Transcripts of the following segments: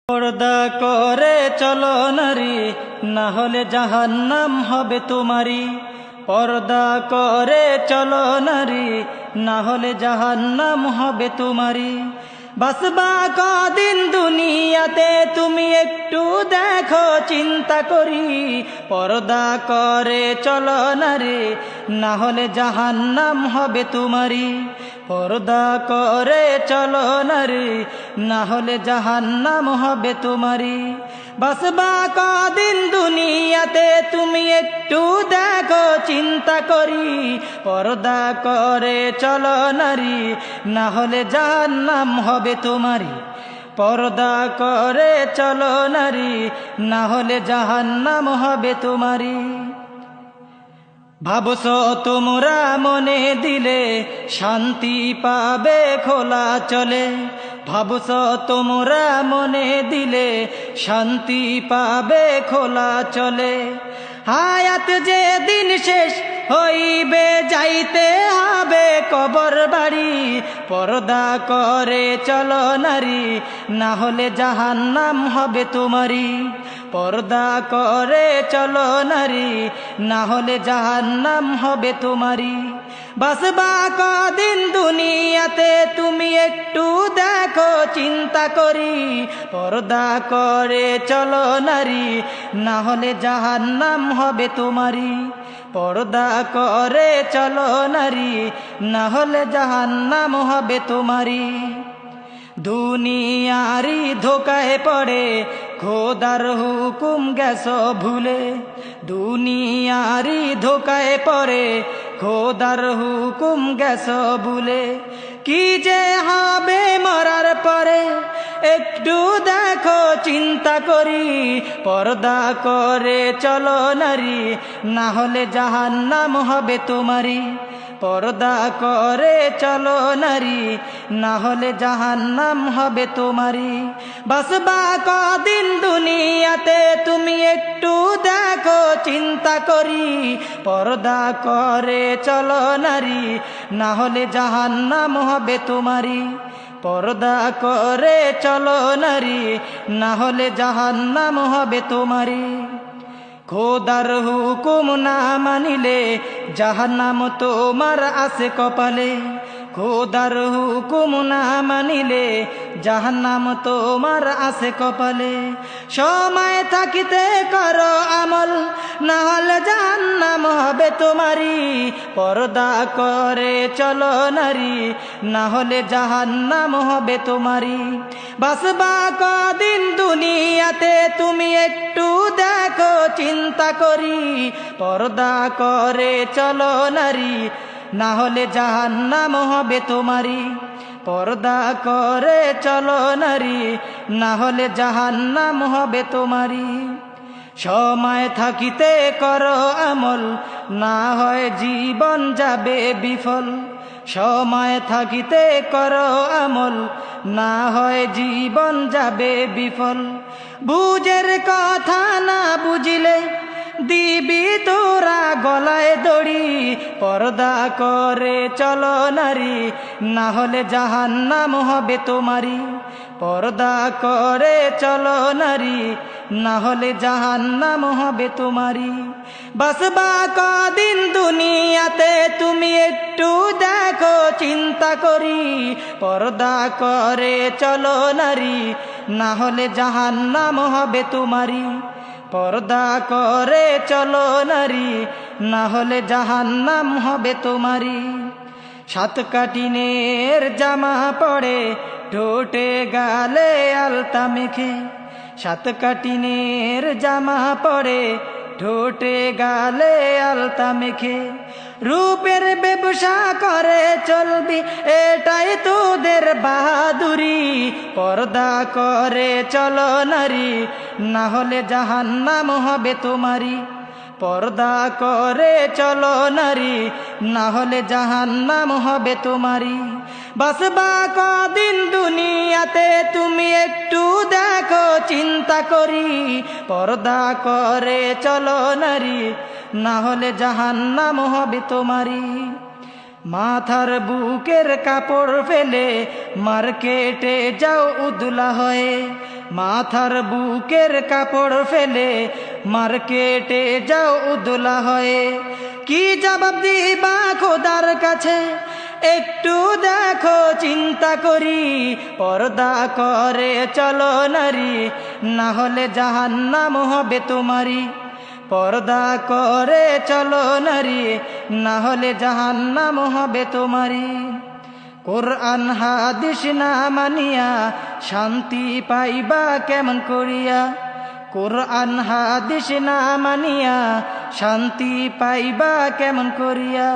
পর্দা করে চলো নারী, না হলে জাহান্নাম হবে তোমারি। পর্দা করে চলো নারী, না হলে জাহান্নাম হবে তোমারি। বাসবা কদিন দুনিয়াতে তুমি একটু দেখো চিন্তা করি। পর্দা করে চলো নারী, না হলে জাহান্নাম হবে তোমারি। পর্দা করে চলো নারী, না হলে জাহান্নাম হবে তোমারি। বাসবা কদিন দুনিয়াতে তুমি একটু দেখো চিন্তা করি। পর্দা করে চলো নারী, না হলে জাহান্নাম হবে তোমারি। পর্দা করে চলো নারী, না হলে জাহান্নাম হবে তোমারি। ভাবছো তোমরা মনে দিলে শান্তি পাবে খোলা চলে। ভাবছো তোমরা মনে দিলে শান্তি পাবে খোলা চলে। হায়াত যে দিন শেষ হইবে যাইতে হবে কবর বাড়ি। পর্দা করে চলো নারী, না হলে জাহান্নাম হবে তোমারি। পর্দা করে চলো নারী, না হলে জাহান্নাম হবে তোমারি। বাসবা কদিন দুনিয়াতে তুমি একটু দেখো চিন্তা করি। পর্দা করে চলো নারী, না হলে জাহান্নাম হবে তোমারি। পর্দা করে চলো নারী, না হলে জাহান্নাম হবে তোমারি। দুনিয়ারি ধোকায় পড়ে খোদার হুকুম গেছো ভুলে। দুনিয়ারি ধোকায় পড়ে খোদার হুকুম গেছো ভুলে। কি যে হবে মরার পরে একটু দেখো চিন্তা করি। পর্দা করে চলো নারী, না হলে জাহান্নাম হবে তোমারি। পর্দা করে চলো নারী, না হলে জাহান্নাম হবে তোমারি। বাসবা কদিন দুনিয়াতে তুমি একটু দেখো চিন্তা করি। পর্দা করে চলো নারী, না হলে জাহান্নাম হবে তোমারি। পর্দা করে চলো নারী, না হলে জাহান্নাম হবে তোমারি। খোদার হুকুম না মানিলে জাহান্নাম তোমার আছে কপালে। খোদার হুকুম না মানিলে জাহান্নাম তোমার আছে কপালে। সময় থাকিতে করো আমল, না হলে জাহান্নাম হবে তোমারি। পর্দা করে চলো নারী, না হলে জাহান্নাম হবে তোমারি। বাসবা কদিন দুনিয়াতে তুমি একটু দেখো চিন্তা করি। পর্দা করে চলো নারী, না হলে জাহান্নাম হবে তোমারি। পর্দা করে চলো নারী, না হলে জাহান্নাম হবে তোমারি। সময় থাকিতে করো আমল, না হয় জীবন যাবে বিফল। সময় থাকিতে করো আমল, না হয় জীবন যাবে বিফল। বুঝের কথা না বুঝিলে দিবি তোরা গলায় দড়ি। পর্দা করে চলো নারী, না হলে জাহান্নাম হবে তোমারি। পর্দা করে চলো নারী, না হলে জাহান্নাম হবে তোমারি। বাসবা কদিন দুনিয়াতে তুমি একটু দেখো চিন্তা করি। পর্দা করে চলো নারী, না হলে জাহান্নাম হবে তোমারি। পর্দা করে চলো নারী, না হলে জাহান্নাম হবে তোমারি। সাত কাটিনের জামা পড়ে ঠোঁটে গালে আলতা মেখে। সাত কাটিনের জামা পড়ে ঠোঁটে গালে আলতা মেখে। রূপের ব্যবসা করে চলবি এটাই তোদের বাহাদুরি। পর্দা করে চলো নারী, না হলে জাহান্নাম হবে তোমারি। পর্দা করে চলো নারী, না হলে জাহান্নাম হবে তোমারি। বাসবা কদিন দুনিয়াতে তুমি একটু দেখো চিন্তা করি। পর্দা করে চলো নারী, না হলে জাহান্নাম হবে তোমারি। মাথার বুকের কাপড় ফেলে মার্কেটে যাও উদলা হয়ে। মাথার বুকের কাপড় ফেলে মার্কেটে যাও উদলা হয়ে। কি জবাব দিবা খোদার কাছে একটু দেখো চিন্তা করি, পর্দা করে চলো নারী, না হলে জাহান্নাম হবে তোমারি। পর্দা করে চলো নারী, না হলে জাহান্নাম হবে তোমারি। কোরআন হাদিস না মানিয়া শান্তি পাইবা কেমন করিয়া? কোরআন হাদিস না মানিয়া শান্তি পাইবা কেমন করিয়া?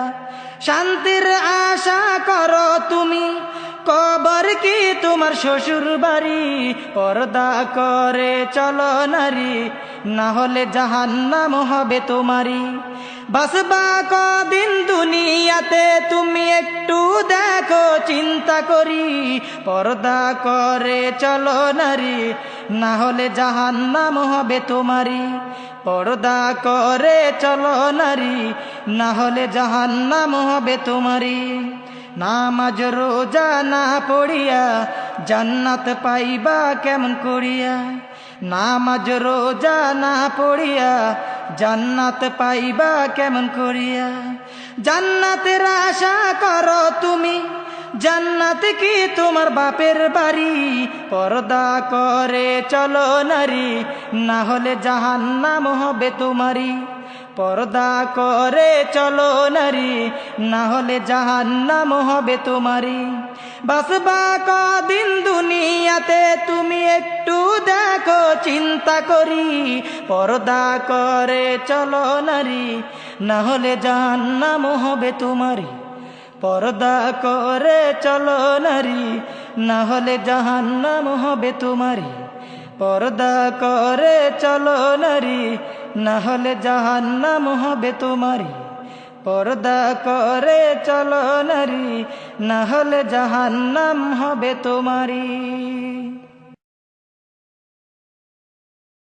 শান্তির আশা করো তুমি, কবর কি তোমার শ্বশুর বাড়ি? পর্দা করে চলো নারী, না হলে জাহান্নাম হবে তোমারি। বাসবা কদিন দুনিয়াতে তুমি একটু দেখো চিন্তা করি, পর্দা করে চলো নারী, না হলে জাহান্নাম হবে তোমারি। পর্দা করে চলো নারী, না হলে জাহান্নাম হবে তোমারি। নামাজ রোজা না পড়িয়া জান্নাত পাইবা কেমন করিয়া? নামাজ রোজা না পড়িয়া জান্নাত পাইবা কেমন করিয়া? জান্নাতের আশা করো তুমি, জান্নাত কি তোমার বাপের বাড়ি? পর্দা করে চলো নারী, না হলে জাহান্নাম হবে তোমারি। পর্দা করে চলো নারী, না হলে জাহান্নাম হবে তোমারি। বাসবা কদিন দুনিয়াতে তুমি একটু দেখো চিন্তা করি, পর্দা করে চলো নারী, না হলে জাহান্নাম হবে তোমারি। পর্দা করে চলো নারী, না হলে জাহান্নাম হবে তোমারি। পর্দা করে চলো নারী, না হলে জাহান্নাম হবে তোমারি। পর্দা করে চলো নারী, না হলে জাহান্নাম হবে তোমারি।